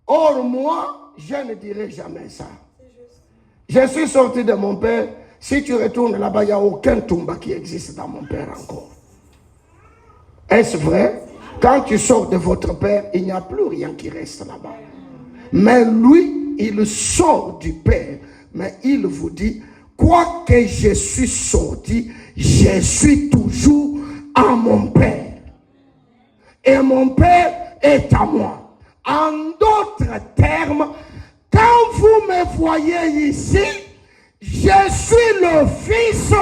Or, moi, je ne dirai jamais ça. Je suis sorti de mon Père. Si tu retournes là-bas, il n'y a aucun tomba qui existe dans mon Père encore. Est-ce vrai? Quand tu sors de votre Père, il n'y a plus rien qui reste là-bas. Mais lui, il sort du Père. Mais il vous dit, quoique je suis sorti, je suis toujours en mon Père. Et mon Père est à moi. En d'autres termes, quand vous me voyez ici, je suis le Fils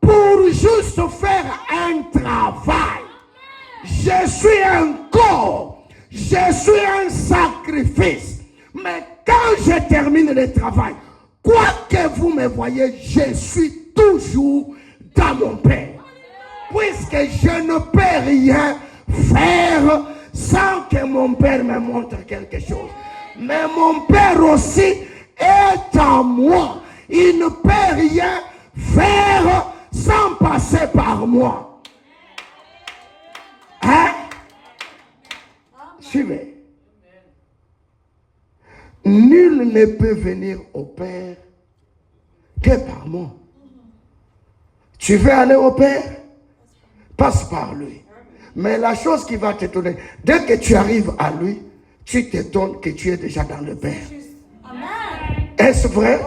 pour juste faire un travail. Je suis un corps. Je suis un sacrifice. Mais quand je termine le travail, quoi que vous me voyez, je suis toujours dans mon Père. Puisque je ne peux rien faire sans que mon Père me montre quelque chose. Mais mon Père aussi est en moi. Il ne peut rien faire sans passer par moi. Hein? Suivez. Nul ne peut venir au Père que par moi. Tu veux aller au Père? Passe par lui. Mais la chose qui va t'étonner, dès que tu arrives à lui, tu t'étonnes que tu es déjà dans le Père. Est-ce vrai?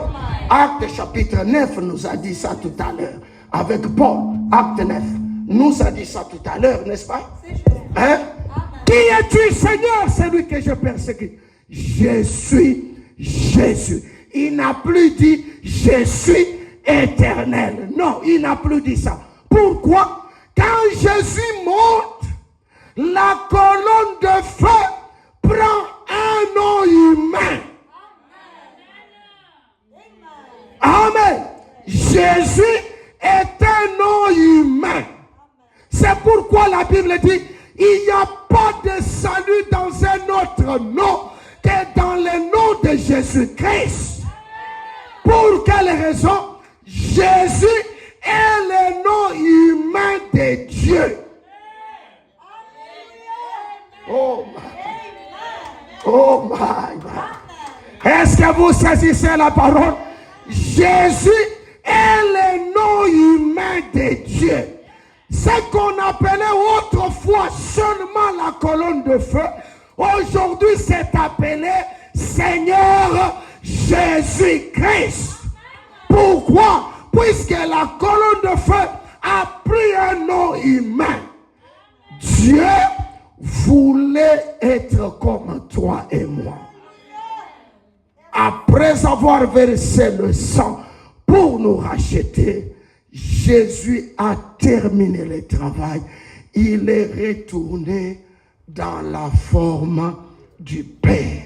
Acte chapitre 9 nous a dit ça tout à l'heure. Avec Paul, acte 9, nous a dit ça tout à l'heure, n'est-ce pas? Hein? Qui es-tu, Seigneur? C'est lui que je persécute. Je suis Jésus. Il n'a plus dit je suis éternel. Non, il n'a plus dit ça. Pourquoi? Quand Jésus monte, la colonne de feu prend un nom humain. Amen. Jésus est un nom humain. C'est pourquoi la Bible dit, il n'y a pas de salut dans un autre nom que dans le nom de Jésus-Christ. Pour quelle raison? Jésus est le nom humain de Dieu. Oh my. Oh my God. Est-ce que vous saisissez la parole? Jésus est le nom humain de Dieu. Ce qu'on appelait autrefois seulement la colonne de feu, aujourd'hui c'est appelé Seigneur Jésus-Christ. Pourquoi? Puisque la colonne de feu a pris un nom humain. Dieu voulait être comme toi et moi. Après avoir versé le sang pour nous racheter, Jésus a terminé le travail. Il est retourné dans la forme du Père.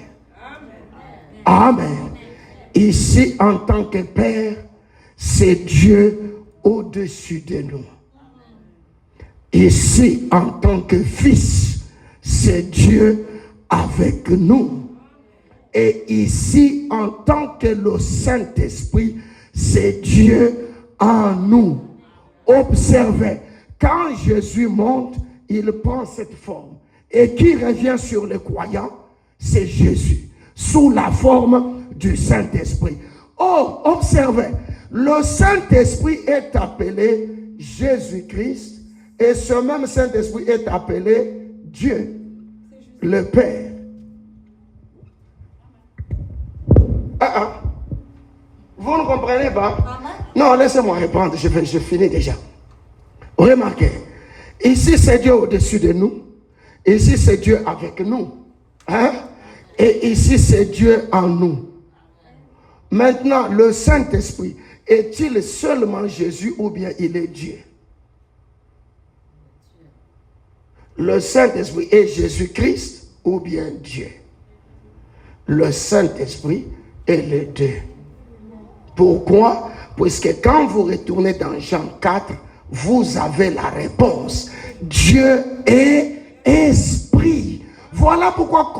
Amen. Ici, en tant que Père, c'est Dieu au-dessus de nous. Ici, en tant que Fils, c'est Dieu avec nous. Et ici, en tant que le Saint-Esprit, c'est Dieu en nous. Observez, quand Jésus monte, il prend cette forme. Et qui revient sur les croyants, c'est Jésus, sous la forme du Saint-Esprit. Oh, observez, le Saint-Esprit est appelé Jésus-Christ, et ce même Saint-Esprit est appelé Dieu, le Père. Vous ne comprenez pas? Non, laissez-moi répondre, je finis déjà. Remarquez, ici c'est Dieu au-dessus de nous, ici c'est Dieu avec nous, hein? Et ici c'est Dieu en nous. Maintenant, le Saint-Esprit, est-il seulement Jésus ou bien il est Dieu? Le Saint-Esprit est Jésus-Christ ou bien Dieu? Le Saint-Esprit est les deux. Pourquoi? Puisque quand vous retournez dans Jean 4, vous avez la réponse. Dieu est esprit. Voilà pourquoi,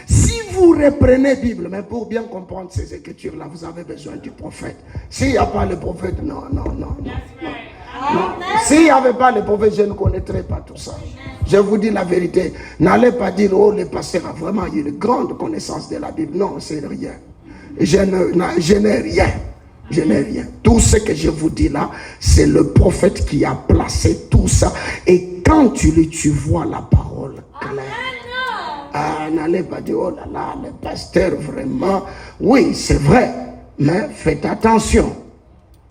si vous reprenez la Bible, mais pour bien comprendre ces écritures-là, vous avez besoin du prophète. S'il n'y a pas le prophète, non. S'il n'y avait pas le prophète, je ne connaîtrais pas tout ça. Je vous dis la vérité. N'allez pas dire, oh, le pasteur a vraiment une grande connaissance de la Bible. Non, c'est rien. Je n'ai rien. Je n'ai rien. Tout ce que je vous dis là, c'est le prophète qui a placé tout ça. Et quand tu lis, tu vois la parole claire. N'allez pas dire, oh là là, le pasteur vraiment. Oui, c'est vrai. Mais faites attention.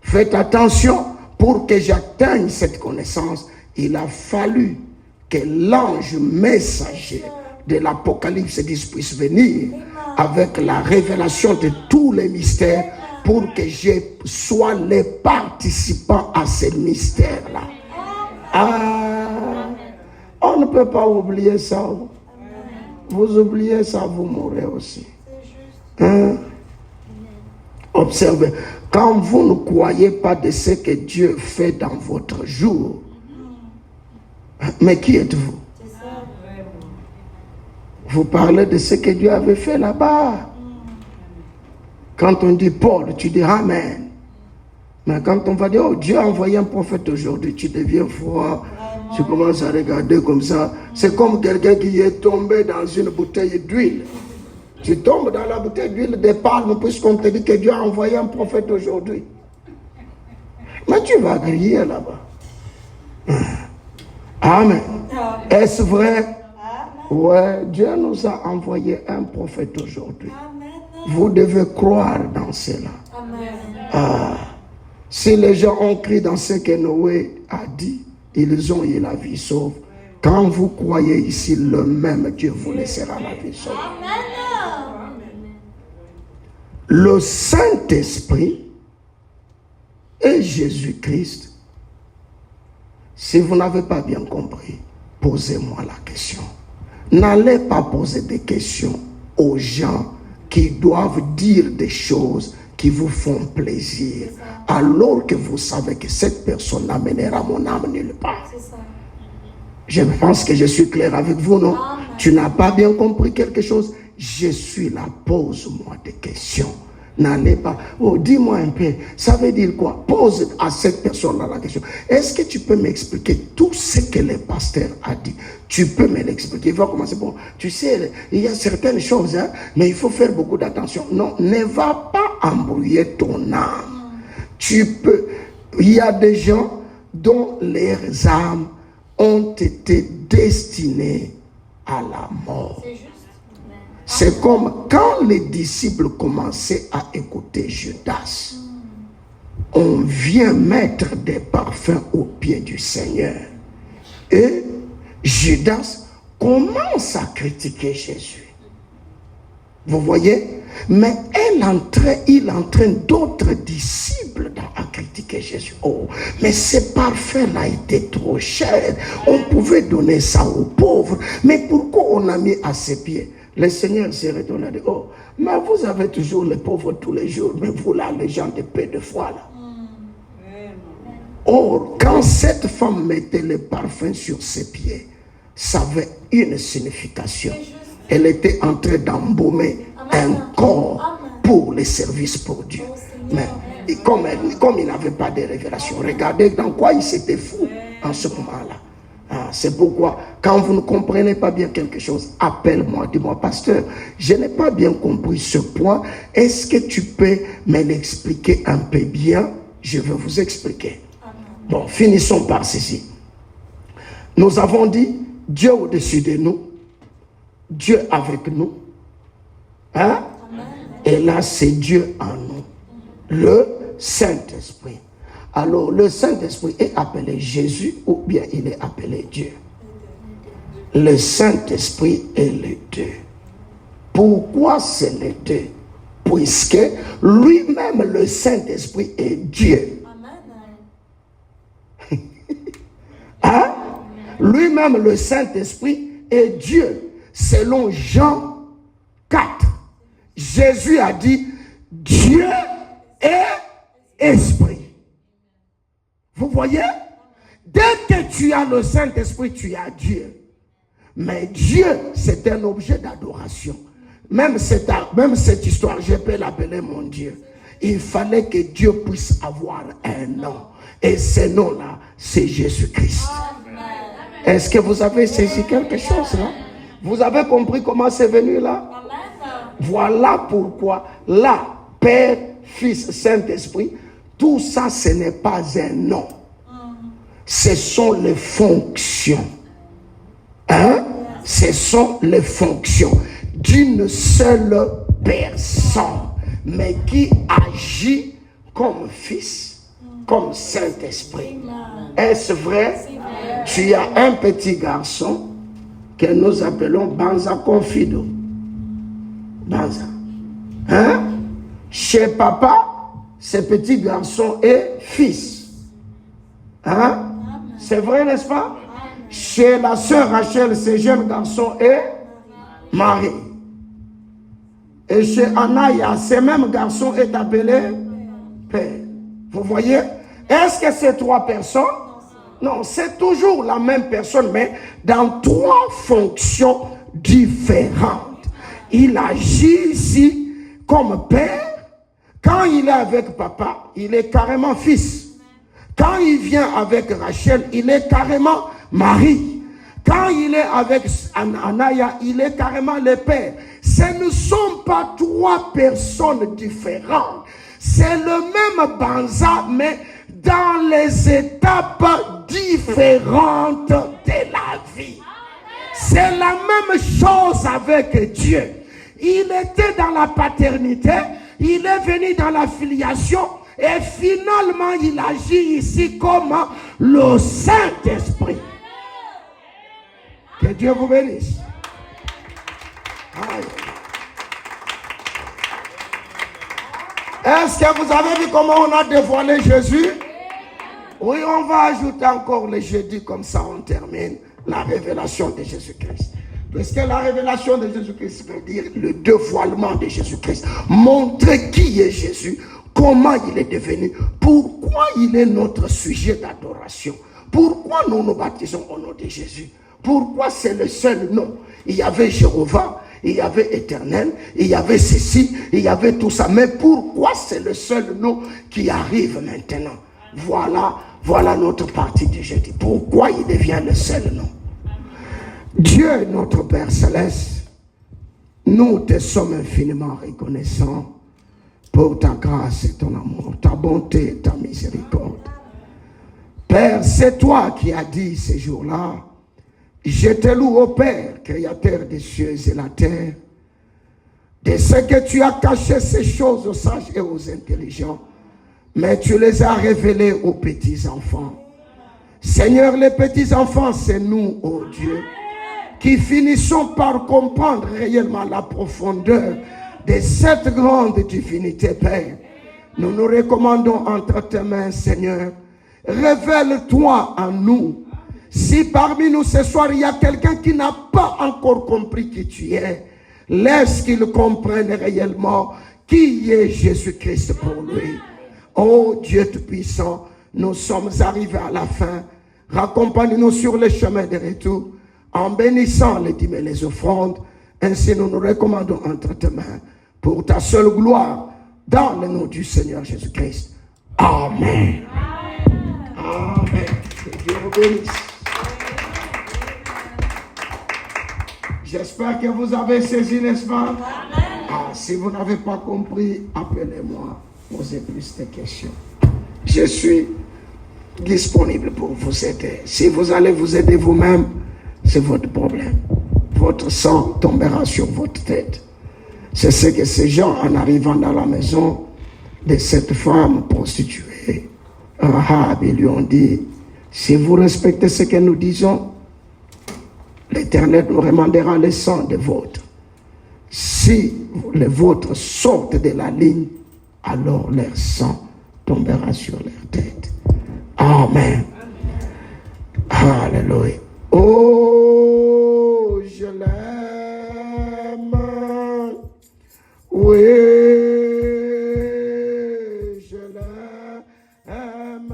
Faites attention pour que j'atteigne cette connaissance. Il a fallu que l'ange messager de l'Apocalypse 10 puisse venir avec la révélation de tous les mystères pour que je sois les participants à ces mystères-là. On ne peut pas oublier ça. Vous oubliez ça, vous mourrez aussi. Observez, quand vous ne croyez pas de ce que Dieu fait dans votre jour, mais qui êtes-vous? Vous parlez de ce que Dieu avait fait là-bas. Quand on dit Paul, tu dis Amen. Mais quand on va dire, oh, Dieu a envoyé un prophète aujourd'hui, tu deviens froid. Tu commences à regarder comme ça. C'est comme quelqu'un qui est tombé dans une bouteille d'huile. Tu tombes dans la bouteille d'huile de palme puisqu'on te dit que Dieu a envoyé un prophète aujourd'hui. Mais tu vas griller là-bas. Amen. Est-ce vrai? Ouais, Dieu nous a envoyé un prophète aujourd'hui. Vous devez croire dans cela. Si les gens ont cru dans ce que Noé a dit, ils ont eu la vie sauve. Quand vous croyez ici, le même Dieu vous laissera la vie sauve. Le Saint-Esprit et Jésus-Christ. Si vous n'avez pas bien compris, posez-moi la question. N'allez pas poser des questions aux gens qui doivent dire des choses qui vous font plaisir, alors que vous savez que cette personne n'amènera mon âme nulle part. Je pense que je suis clair avec vous, non? Tu n'as pas bien compris quelque chose? Je suis là, pose-moi des questions. N'allez pas, oh, dis-moi un peu, ça veut dire quoi? Pose à cette personne-là la question. Est-ce que tu peux m'expliquer tout ce que le pasteur a dit? Tu peux me l'expliquer. Il va commencer, bon, tu sais, il y a certaines choses, hein, mais il faut faire beaucoup d'attention. Non, ne va pas embrouiller ton âme. Tu peux, il y a des gens dont leurs âmes ont été destinées à la mort. C'est comme quand les disciples commençaient à écouter Judas. On vient mettre des parfums aux pieds du Seigneur. Et Judas commence à critiquer Jésus. Vous voyez? Mais il entraîne d'autres disciples à critiquer Jésus. Oh, mais ces parfums-là étaient trop chers. On pouvait donner ça aux pauvres. Mais pourquoi on a mis à ses pieds? Le Seigneur s'est retourné et dit, oh, mais vous avez toujours les pauvres tous les jours, mais vous là, les gens de paix de foi là. Or, quand cette femme mettait le parfum sur ses pieds, ça avait une signification. Elle était en train d'embaumer un corps pour les services pour Dieu. Mais comme il n'avait pas de révélation, regardez dans quoi il s'était fou en ce moment-là. C'est pourquoi, quand vous ne comprenez pas bien quelque chose, appelle-moi, dis-moi, pasteur, je n'ai pas bien compris ce point. Est-ce que tu peux me l'expliquer un peu bien? Je vais vous expliquer. Bon, finissons par ceci. Nous avons dit Dieu au-dessus de nous, Dieu avec nous, hein? Et là, c'est Dieu en nous, le Saint-Esprit. Alors, le Saint-Esprit est appelé Jésus ou bien il est appelé Dieu? Le Saint-Esprit est les deux. Pourquoi c'est les deux? Puisque lui-même, le Saint-Esprit est Dieu. Hein? Lui-même, le Saint-Esprit est Dieu. Selon Jean 4, Jésus a dit, Dieu est esprit. Vous voyez? Dès que tu as le Saint-Esprit, tu as Dieu. Mais Dieu, c'est un objet d'adoration. Même cette histoire, je peux l'appeler mon Dieu. Il fallait que Dieu puisse avoir un nom. Et ce nom-là, c'est Jésus-Christ. Est-ce que vous avez saisi quelque chose là? Vous avez compris comment c'est venu là? Voilà pourquoi là, Père, Fils, Saint-Esprit, tout ça, ce n'est pas un nom. Ce sont les fonctions. Hein? Ce sont les fonctions d'une seule personne, mais qui agit comme Fils, comme Saint-Esprit. Est-ce vrai? Tu as un petit garçon que nous appelons Banza Confido. Banza. Hein? Chez papa, ce petit garçon est fils. Hein? C'est vrai, n'est-ce pas? Chez la sœur Rachel, ce jeune garçon est mari. Et chez Anaya, ce même garçon est appelé père. Vous voyez? Est-ce que c'est trois personnes? Non, c'est toujours la même personne, mais dans trois fonctions différentes. Il agit ici comme père. Quand il est avec papa, il est carrément fils. Quand il vient avec Rachel, il est carrément mari. Quand il est avec Anaya, il est carrément le père. Ce ne sont pas trois personnes différentes. C'est le même Banza, mais dans les étapes différentes de la vie. C'est la même chose avec Dieu. Il était dans la paternité, il est venu dans la filiation, et finalement il agit ici comme le Saint-Esprit. Que Dieu vous bénisse. Aïe. Est-ce que vous avez vu comment on a dévoilé Jésus? Oui, on va ajouter encore le jeudi, comme ça on termine la révélation de Jésus-Christ. Parce que la révélation de Jésus-Christ veut dire le dévoilement de Jésus-Christ. Montrer qui est Jésus, comment il est devenu, pourquoi il est notre sujet d'adoration, pourquoi nous nous baptisons au nom de Jésus, pourquoi c'est le seul nom. Il y avait Jéhovah, il y avait Éternel, il y avait ceci, il y avait tout ça. Mais pourquoi c'est le seul nom qui arrive maintenant? Voilà notre partie du jeudi. Pourquoi il devient le seul nom? Dieu, notre Père Céleste, nous te sommes infiniment reconnaissants pour ta grâce et ton amour, ta bonté et ta miséricorde. Père, c'est toi qui as dit ces jours-là, je te loue, ô Père, créateur des cieux et la terre, de ce que tu as caché ces choses aux sages et aux intelligents, mais tu les as révélées aux petits-enfants. Seigneur, les petits-enfants, c'est nous, ô Dieu, qui finissons par comprendre réellement la profondeur de cette grande divinité, Père. Nous nous recommandons entre tes mains, Seigneur. Révèle-toi en nous. Si parmi nous ce soir, il y a quelqu'un qui n'a pas encore compris qui tu es, laisse qu'il comprenne réellement qui est Jésus-Christ pour lui. Oh Dieu Tout-Puissant, nous sommes arrivés à la fin. Raccompagne-nous sur le chemin de retour en bénissant les dîmes et les offrandes. Ainsi nous nous recommandons entre tes mains pour ta seule gloire dans le nom du Seigneur Jésus-Christ. Amen. Amen. Que Dieu vous bénisse. J'espère que vous avez saisi, n'est-ce pas? Ah, si vous n'avez pas compris, appelez-moi. Posez plus de questions. Je suis disponible pour vous aider. Si vous allez vous aider vous-même, c'est votre problème. Votre sang tombera sur votre tête. C'est ce que ces gens, en arrivant dans la maison de cette femme prostituée, Rahab, ils lui ont dit, si vous respectez ce que nous disons, l'Éternel nous remandera le sang des vôtres. Si les vôtres sortent de la ligne, alors leur sang tombera sur leur tête. Amen. Alléluia. Oh, je l'aime. Oui, je l'aime.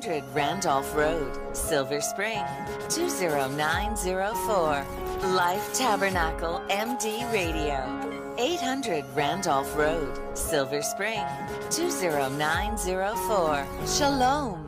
100 Randolph Road, Silver Spring, 20904. Life Tabernacle MD Radio. 800 Randolph Road, Silver Spring, 20904. Shalom.